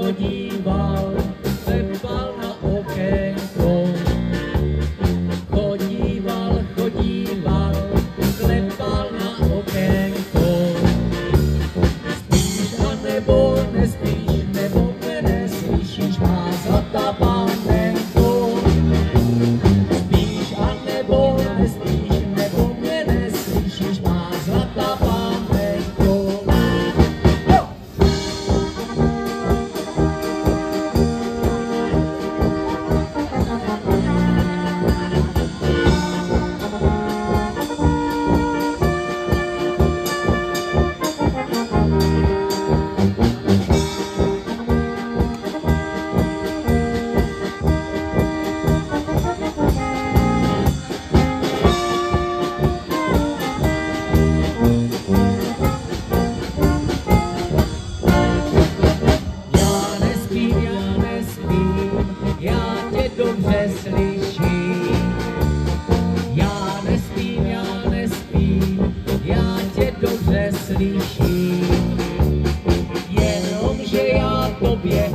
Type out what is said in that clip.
chodíval, klepal na okénko. Chodíval, chodíval, klepal na okénko. Spíš a nebo nespíš, nebo mě neslyšíš, má zlatá panenko. Spíš a nebo nespíš, nebo mě neslyšíš, má zlatá panenko. Já tě dobře slyším. Já nespím, já tě dobře slyším. Jenomže já tobě